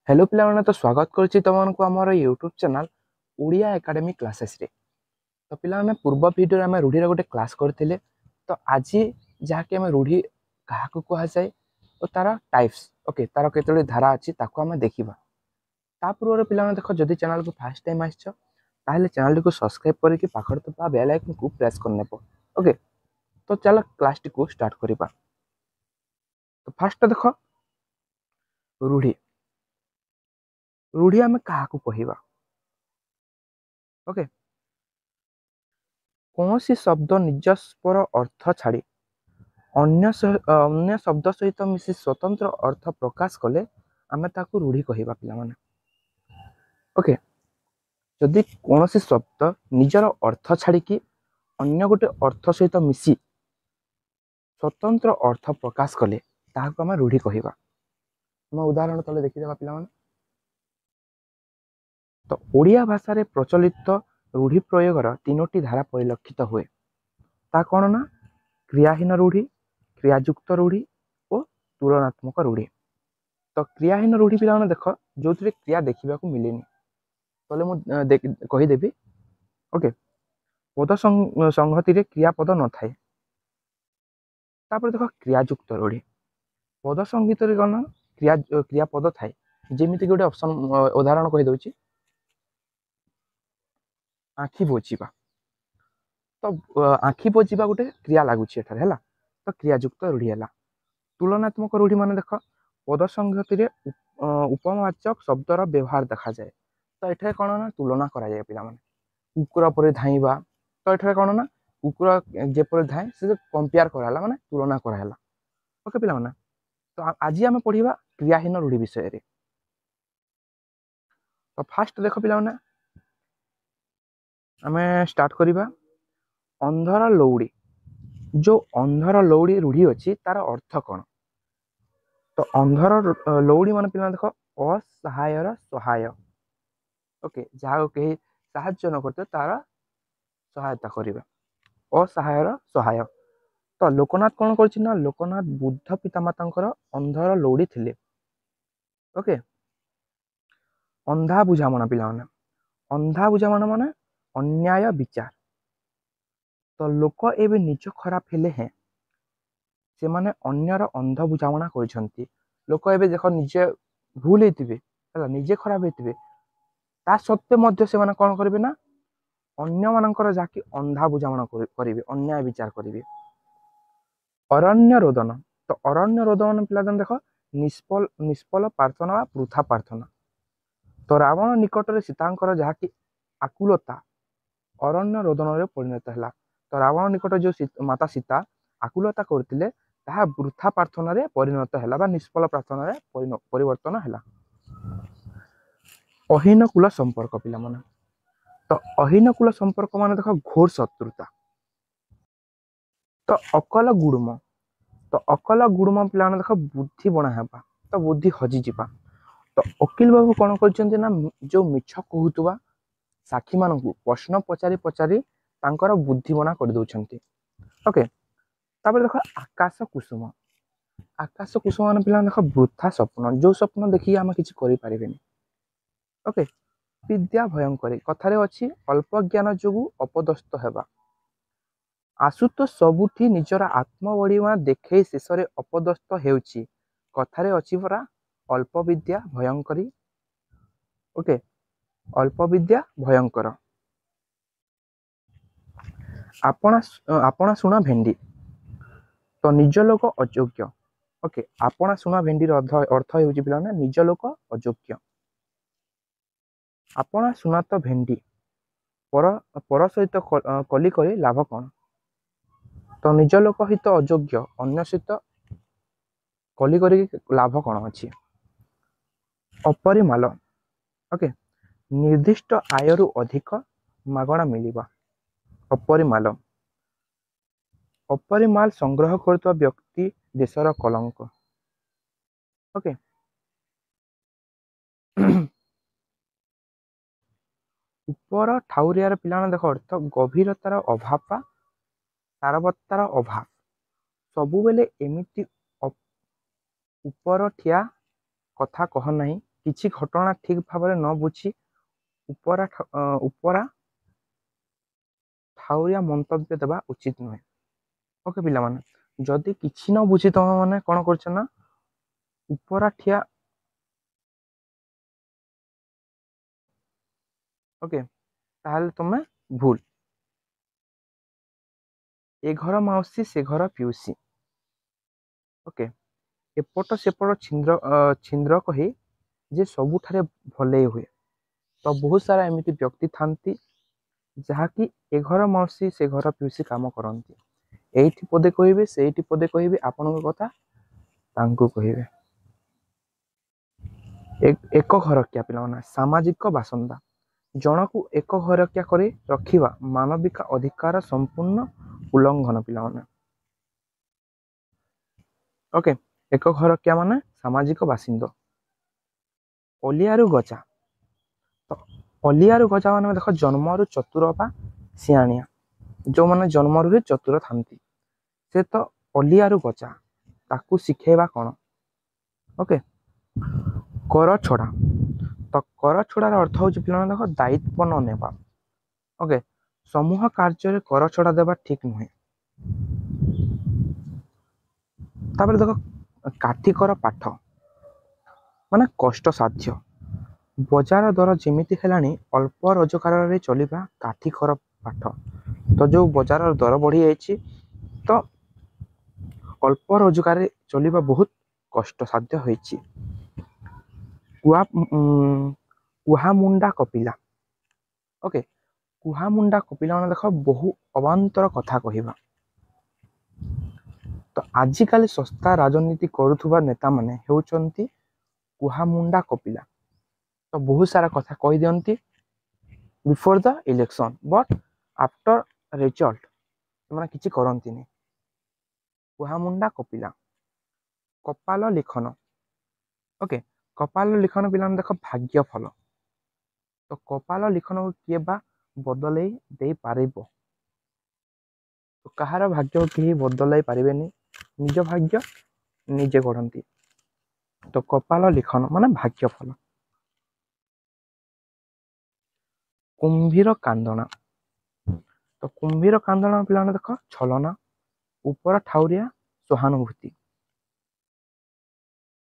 Hello पिलाने तो स्वागत करुच्ची तुमको आम YouTube channel Odia academy classes रे। तो पिलाने पूर्व वीडियो आम रूढ़ी गोटे क्लास करते तो आज जहाँकि आम रूढ़ी क्या कह जाए और तार टाइप्स ओके तार केतोटी धारा अच्छी आम देखा ता पूर्व पिलाने देख जदि चैनल को फास्ट टाइम आसछ चैनल को सब्सक्राइब करके पाखर तो बेल आइकन को प्रेस करने ओके। तो चलो क्लास टी को स्टार्ट करवा। तो फास्ट देख रूढ़ी रूढ़ी आम क्या कहवा ओके कौन सी शब्द निज स्वर अर्थ छाड़ी अन्य शब्द सहित मिसी स्वतंत्र अर्थ प्रकाश कले आम ताकू रूढ़ी कहवा पिलाने ओके। जदि कौन सी शब्द निजर अर्थ छाड़ी अन्य गोटे अर्थ सहित मिसी स्वतंत्र अर्थ प्रकाश कले ताकू आम रूढ़ी कहवा। आम उदाहरण तले देखीदेवा पिलाने। तो ओडिया भाषा रे प्रचलित रूढ़ी प्रयोगर तीनोटी धारा परिलक्षित हुए ता कौन ना क्रियाहीन रूढ़ी क्रियायुक्त रूढ़ी और तुलनात्मक रूढ़ी। तो क्रियाहीन रूढ़ी पिला देख जो क्रिया देखा मिलेनि तो कहीदेवी ओके पद संहति रे क्रियापद न थाए। देख क्रियायुक्त रूढ़ी पद संगीत कौन क्रियापद थाए जमीती गोटे ऑप्शन उदाहरण कहीदे आखि बोझा। तो आखि बोझा गोटे क्रिया लगुच है तो क्रियायुक्त रूढ़ी है। तुलनात्मक रूढ़ी मान देख पद संगति उपमावाचक शब्दर व्यवहार देखा जाए तो ये कौन ना तुलना कराए पिला कुकुर पर धाइबा तो ये कौन ना कुकुर जेपर धाए से कंपेयर कराला माने तुलना कराला ओके पिला माने। तो आज आम पढ़ा क्रियाहीन रूढ़ी विषय रे। तो फास्ट देख पिला माने आम स्टार्ट करवा अंधर लौड़ी जो अंधर लौड़ी रूढ़ी अच्छी तार अर्थ कौन। तो अंधर लौड़ी मान पिला देख असहायर सहाय ओके जहाँ कहीं साहाय्य न करते तार सहायता करिबा असहायर सहाय। तो लोकनाथ कौन कर लोकनाथ बुद्ध पितामाता अंधर लौड़ी थिले ओके। अंधा बुझामणा पिलाने अंधा बुझामणा माने अन्याय विचार। तो लोक एवं निज खराब हेले हैं से माने अन्यर अंध बुझामणा कर लोक एवं देख निजे भूल होते निजे खराब होते ता सत्वे मध्य से माने कौन करेंगे ना अन्य मानकर जाकि अंधा बुझामणा करेंगे अन्याय विचार करेंगे। अरण्य रोदन तो अरण्य रोदन पिला देख निष्फल निष्फल प्रार्थना वृथा प्रार्थना। तो रावण निकट में सीतांकर जहाँकि आकुलता अरण्य रोदन रे परिणत है। तो रावण निकट जो माता सीता आकुलता करते वृथा प्रार्थना रे परिणत है निष्फल प्रार्थना रे परिवर्तन है। अहीन कूल संपर्क पिला माने तो अहीन कूल संपर्क मान देख घोर शत्रुता। तो अकल गुड़म तो अकल गुड़म पिला देख बुद्धि बणा हेबा तो बुद्धि हजिजा। तो वकील बाबू कौन कर जो मिछ कहूवा साक्षी मान प्रश्न पचारि पचारि तांकर बुद्धि बना कर दउछंती ओके। तापर देख आकाश कुसुम मान पिला देख वृथा स्वप्न जो स्वप्न देखिए आम किसी करें ओके। विद्या भयंकरी कथारे अच्छी अल्प ज्ञान जोगु अपदस्थ हेबा आसु तो सबुठी निजर आत्मबढ़िमा देखे शेष अपदस्थ हेउची कथारे अच्छी परा अल्प विद्या भयंकरी ओके अल्प विद्या भयंकर। आपणा शुण भेंडी तो निज लोक अयोग्य ओके आपणा शुण भेंडीर अर्थ होउची पिलाने निज लोक अयोग्य। आपणा शुणा तो भेंडी पर सहित कली करे लाभ कौन। तो निज लोक हित अयोग्य अन्य सहित कली कर लाभ कौन अच्छी। अपरिमाल ओके निर्दिष्ट आयरु अधिक मागणा मिलिबा अपरिमाल। अपरिमाल संग्रह करता व्यक्ति देशर कलंक ओके। ऊपर ठाउरियार पिला देख अर्थ गभीरतार अभाव बा सारवत्तार अभाव सबु बेले एमिति ऊपर ठिया कथा कह नहीं किछि घटना ठीक भाव न बुझी उपरा ठाउरिया मंतव्य देवा उचित नुहे। ओके पिला माने जदि किछि न बुझी तुम माने कौन कर ना उपरा ठिया ओके ताहले तुम भूल ए घर माउसी से घर पिउसी ओके एपट सेपट छिंद्र कही जे सबुठारे भले हुए। तो बहुत सारा एमती व्यक्ति थांती जहाँकि ए घर माउसी से घर पिउसी काम करती एठी पदे कहिबे सेठी पदे कहिबे आपनक कथा तांको कहिबे। एक घरकिया पिला सामाजिक बासंदा जनकू एक घरकिया करे रखिबा मानविक अधिकार संपूर्ण उल्लंघन पिला ओके एक घरकिया माने सामाजिक बासिंद। अलियारु गजा तो अलियारु गजा माने देख जन्मरु चतुर बा सियाणिया जो माने जन्मरु ही चतुर थांती से तो अलियारु गजा ताकू शिखेबा कौन ओके कर छड़ा तो कर छड़ार अर्थ हूँ पिला देख दायित्व न नेबा ओके समूह कार्य कर छड़ा देवा ठीक नुहे। तापर देख काठिकर पाठ माने कष्ट साध्य बजार दर जेमिति हेलानी अल्प रोजगार चलिबा काठिकर पाठ। तो जो बजार दर बढ़ी जाइए तो अल्प रोजगार चलिबा बहुत कष्ट साध्य होइछि। कुहा मुंडा कपिला ओके कुहा मुंडा कपिला माने देख बहु अवांतर कथा कहिबा। तो आजिकाली सस्ता राजनीति करुथुबा नेता माने हेउचंती कुहा मुंडा कपिला। तो बहुत सारा कथा कहि दियंती before the election but after result माने किछि करंती कुहा मुंडा कपिला। कपाल लिखन ओके कपाल लिखन पिला देख भाग्य फल। तो कपाल लिखन को किए बा बदलई दे पारिबो तो कहार भाग्य केही बदलई पारिबेनी निज भाग्य निजे गढ़ती। तो कपाल लिखन माने भाग्य फल। कुंभीर कांदना तो कुंभीर कांदना पिला देख छलना ऊपर ठाउरिया सहानुभूति।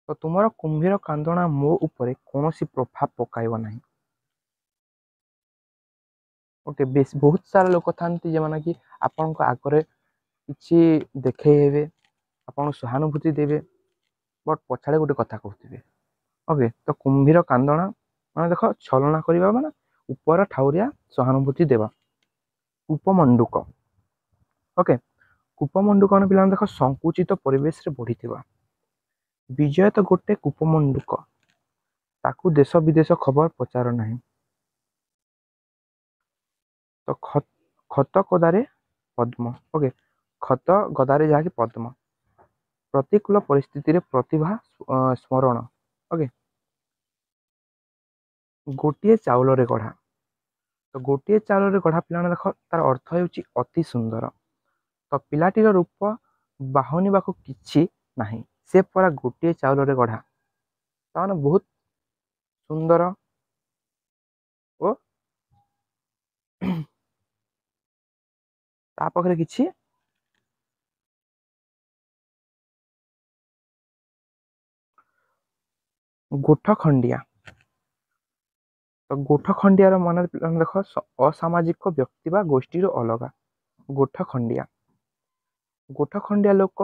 तो तुमर कुंभीर कांदना मो उपरे कौन सी प्रभाव पकाइब नहीं ओके बेस बहुत सारा लोक था जो कि आपण आगे किसी देखे आपन सहानुभूति देवे बट पछाड़े गोटे कथा कहते ओके। तो कुंभीर कांदना माने देख छलना करवा माने ऊपर ठाउरिया सहानुभूति देवा। कूपमंडूक ओके कूपमंडूक माने पिला देख संकुचित परिवेश रे बढ़ी विजय तो गोटे कूपमंडूक ताकू देश विदेश खबर पचार नहीं। तो खत गदारे पद्म ओके खत गदारे जहाँकि पद्म प्रतिकूल परिस्थिति रे प्रतिभा स्मरण ओके गोटे चाउल रे गढ़ा। तो गोटे चाउल रे गढ़ा पिला देख तार अर्थ होउची अति सुंदर। तो पिलाटीर रूप बाहनिबाकू किछि नाही से परा गोटे चाउल रे गढ़ा ताने बहुत सुंदर ओ ता पाखरे किछि गोठ खंडिया। तो गोठ खंडियार मन देख असामाजिक व्यक्ति बा गोष्ठी अलगा गोठ खंडिया। गोठ खंडिया लोक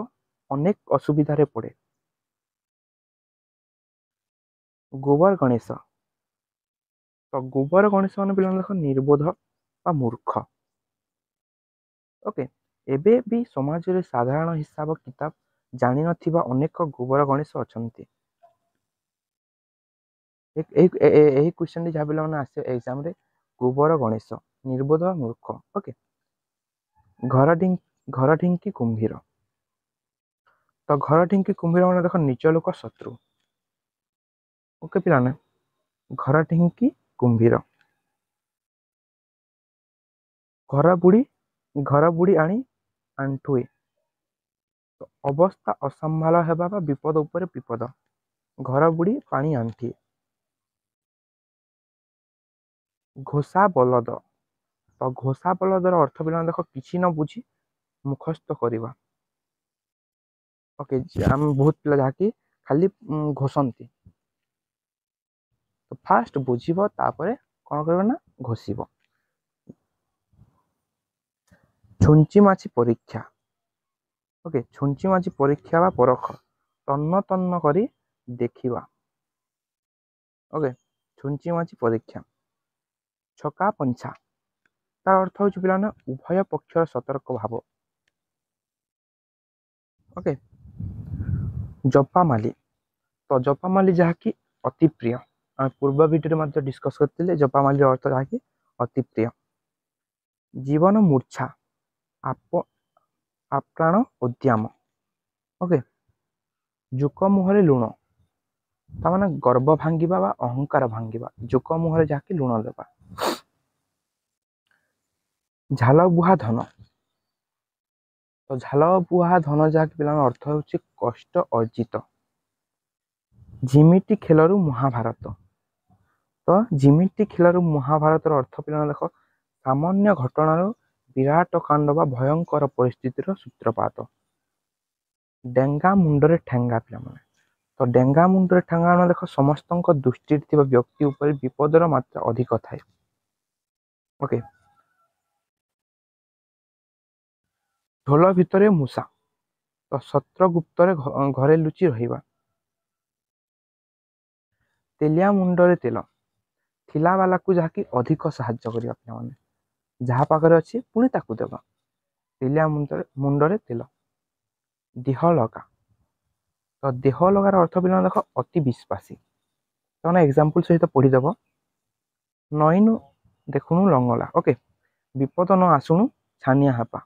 अनेक असुविधा रे पड़े। गोबर गणेश तो गोबर गणेश मान पिला देख निर्बोध बा मूर्ख ओके एबे भी समाज रे साधारण हिसाब किताब जानी नथिबा अनेक गोबर गणेश अछंती। एक क्वेश्चन जहाँ पिला आसे एग्जाम रे गोबर गणेश निर्बोध बा मूर्ख ओके घर ढिंकी कुंभीर। तो घर ढिंकी कुंभीर मान देख निज लोक शत्रु ओके पिलाने घर ढिंकी कुंभीर। घर बुड़ी आनी आंठुए तो अवस्था असंभाल हेबा बा विपद उपरे विपद घर बुड़ी पानी आंठी। ଘୋଷା ବଲଦ। ତ ଘୋଷା ବଲଦର ଅର୍ଥ ପିଲାମାନେ ଦେଖ କିଛି ନ ବୁଝି ମୁଖସ୍ଥ କରିବା। ଓକେ, ଆମେ ବହୁତ ପିଲା ଯାହାକି ଖାଲି ଘୋଷନ୍ତି। ତ ଫାଷ୍ଟ ବୁଝିବ ତାପରେ କ'ଣ କରିବ ନା ଘୋଷିବ। ଛୁଞ୍ଚି ମାଛି ପରୀକ୍ଷା। ଓକେ, ଛୁଞ୍ଚି ମାଛି ପରୀକ୍ଷା ବା ପରଖ, ତନ୍ନ ତନ୍ନ କରି ଦେଖିବା। ଓକେ, ଛୁଞ୍ଚି ମାଛି ପରୀକ୍ଷା। ଛକା ପଞ୍ଛା, ତାର ଅର୍ଥ ହେଉଛି ପିଲାମାନେ ଉଭୟ ପକ୍ଷର ସତର୍କ ଭାବ। ଓକେ, ଜପାମାଲି। ତ ଜପାମାଲି ଯାହାକି ଅତି ପ୍ରିୟ, ଆମେ ପୂର୍ବ ଭିଡ଼ିଓରେ ମଧ୍ୟ ଡିସ୍କସ୍ କରିଥିଲେ ଜପାମାଲିର ଅର୍ଥ ଯାହାକି ଅତି ପ୍ରିୟ। ଜୀବନ ମୂର୍ଚ୍ଛା, ଆପ୍ରାଣ ଉଦ୍ୟମ। ଓକେ, ଜୋକ ମୁହଁରେ ଲୁଣ, ତାମାନେ ଗର୍ବ ଭାଙ୍ଗିବା ବା ଅହଙ୍କାର ଭାଙ୍ଗିବା, ଜୋକ ମୁହଁରେ ଯାହାକି ଲୁଣ ଦେବା। ଝାଲ ବୁହା ଧନ। ତ ଝାଲ ବୁହା ଧନ ଯାହାକି ପିଲାଙ୍କର ଅର୍ଥ ହେଉଛି କଷ୍ଟ ଅର୍ଜିତ। ଝିମିଟି ଖେଳରୁ ମହାଭାରତ। ତ ଝିମିଟି ଖେଳରୁ ମହାଭାରତର ଅର୍ଥ ପିଲାମାନେ ଦେଖ ସାମାନ୍ୟ ଘଟଣାରୁ ବିରାଟ କାଣ୍ଡ ବା ଭୟଙ୍କର ପରିସ୍ଥିତିର ସୂତ୍ରପାତ। ଡେଙ୍ଗା ମୁଣ୍ଡରେ ଠେଙ୍ଗା ପିଲାମାନେ। ତ ଡେଙ୍ଗା ମୁଣ୍ଡରେ ଠେଙ୍ଗା ମାନେ ଦେଖ ସମସ୍ତଙ୍କ ଦୃଷ୍ଟିରେ ଥିବା ବ୍ୟକ୍ତି ଉପରେ ବିପଦର ମାତ୍ରା ଅଧିକ ଥାଏ। ଓକେ, ଢୋଲ ଭିତରେ ମୂଷା। ତ ସତ୍ର ଗୁପ୍ତରେ ଘରେ ଲୁଚି ରହିବା। ତେଲିଆ ମୁଣ୍ଡରେ ତେଲ, ଥିଲା ବାଲାକୁ ଯାହାକି ଅଧିକ ସାହାଯ୍ୟ କରିବା ପିଲାମାନେ, ଯାହା ପାଖରେ ଅଛି ପୁଣି ତାକୁ ଦେବା। ତେଲିଆ ମୁଣ୍ଡରେ ତେଲ। ଦେହ ଲଗା। ତ ଦେହ ଲଗାର ଅର୍ଥ ପିଲାମାନେ ଦେଖ ଅତି ବିଶ୍ୱାସୀ। ତମେ ଏକ୍ସାମ୍ପଲ ସହିତ ପଢିଦେବ। ନଈନୁ ଦେଖୁଣୁ ଲଙ୍ଗଳା। ଓକେ, ବିପଦ ନ ଆସୁଣୁ ଛାନିଆ ହେବା।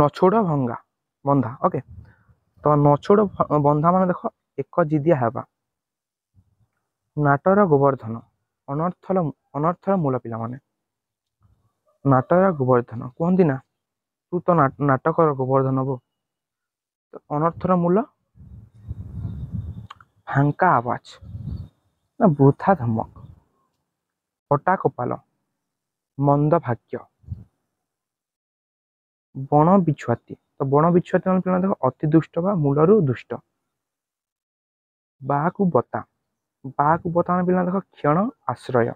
ନଛୋଡ଼ ଭଙ୍ଗା ବନ୍ଧା। ଓକେ, ତ ନଛୋଡ଼ ବନ୍ଧା ମାନେ ଦେଖ ଏକ ଜିଦିଆ ହେବା। ନାଟର ଗୋବର୍ଦ୍ଧନ, ଅନର୍ଥର ମୂଳ ପିଲାମାନେ। ନାଟର ଗୋବର୍ଦ୍ଧନ କୁହନ୍ତି ନା ତୁ ତ ନାଟକର ଗୋବର୍ଦ୍ଧନ ହବୁ। ଅନର୍ଥର ମୂଳ ଫାଙ୍କା ଆବାଜ ନା ବୃଥା ଧମକ। ଫଟା କପାଳ, ମନ୍ଦ ଭାଗ୍ୟ। ବଣ ବିଛୁଆତି। ତ ବଣ ବିଛୁଆତି ମାନେ ପିଲାମାନେ ଦେଖ ଅତି ଦୁଷ୍ଟ ବା ମୂଳରୁ ଦୁଷ୍ଟ। ବାହାକୁ ବତା। ବାହାକୁ ବତା ମାନେ ପିଲାମାନେ ଦେଖ କ୍ଷଣ ଆଶ୍ରୟ।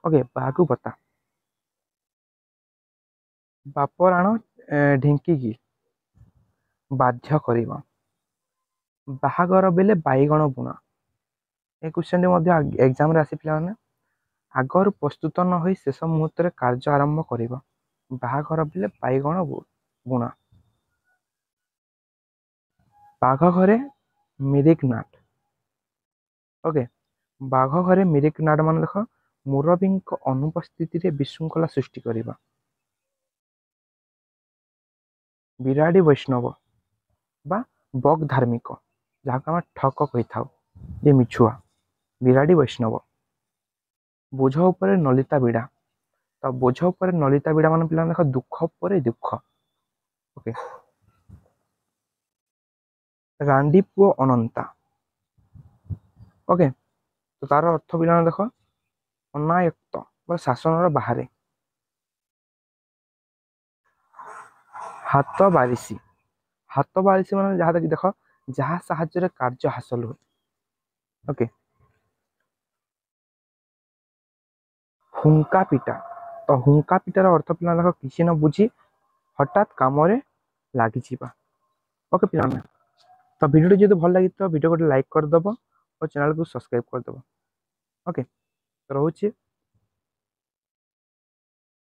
ଓକେ, ବାହାକୁ ବତା। ବାପରାଣ ଢିଙ୍କିକି ବାଧ୍ୟ କରିବା। ବାହାଘର ବେଲେ ବାଇଗଣ ବୁଣା। ଏ କ୍ୱେଶ୍ଚନଟି ମଧ୍ୟ ଏକ୍ଜାମରେ ଆସି ପିଲାମାନେ ଆଗରୁ ପ୍ରସ୍ତୁତ ନ ହୋଇ ଶେଷ ମୁହୂର୍ତ୍ତରେ କାର୍ଯ୍ୟ ଆରମ୍ଭ କରିବା। ବାହାଘର ବେଲେ ବାଇଗଣ ବୁଣା। ବାଘ ଘରେ ମିରିକ ନାଟ। ଓକେ, ବାଘ ଘରେ ମିରିକ ନାଟ ମାନେ ଦେଖ ମୁରବୀଙ୍କ ଅନୁପସ୍ଥିତିରେ ବିଶୃଙ୍ଖଳା ସୃଷ୍ଟି କରିବା। ବିରାଡ଼ି ବୈଷ୍ଣବ ବା ବଗ ଧାର୍ମିକ, ଯାହାକୁ ଆମେ ଠକ କହିଥାଉ, ଯେ ମିଛୁଆ। ବିରାଡ଼ି ବୈଷ୍ଣବ। ବୋଝ ଉପରେ ନଳିତା ବିଡ଼ା। ତ ବୋଝ ଉପରେ ନଳିତା ବିଡ଼ା ମାନେ ପିଲାମାନେ ଦେଖ ଦୁଃଖ ଉପରେ ଦୁଃଖ। ଓକେ, ରାଣ୍ଡି ପୁଅ ଅନନ୍ତା। ଓକେ, ତ ତାର ଅର୍ଥ ପିଲାମାନେ ଦେଖ ଅନାୟତ୍ତ ବା ଶାସନର ବାହାରେ। ହାତ ବାରିଶି। ହାତ ବାରିଶି ମାନେ ଯାହା ଦେଖ ଯାହା ସାହାଯ୍ୟରେ କାର୍ଯ୍ୟ ହାସଲ ହୁଏ। ଓକେ, ହୁଙ୍କା ପିଟା। ତ ହୁଙ୍କା ପିଟାର ଅର୍ଥ ପିଲାମାନେ ଦେଖ କିଛି ନ ବୁଝି ହଠାତ୍ କାମରେ ଲାଗିଯିବା। ଓକେ ପିଲାମାନେ, ତ ଭିଡ଼ିଓଟି ଯଦି ଭଲ ଲାଗିଥିବ ଭିଡ଼ିଓ ଗୋଟେ ଲାଇକ୍ କରିଦେବ ଓ ଚ୍ୟାନେଲକୁ ସବସ୍କ୍ରାଇବ୍ କରିଦେବ। ଓକେ, ରହୁଛି।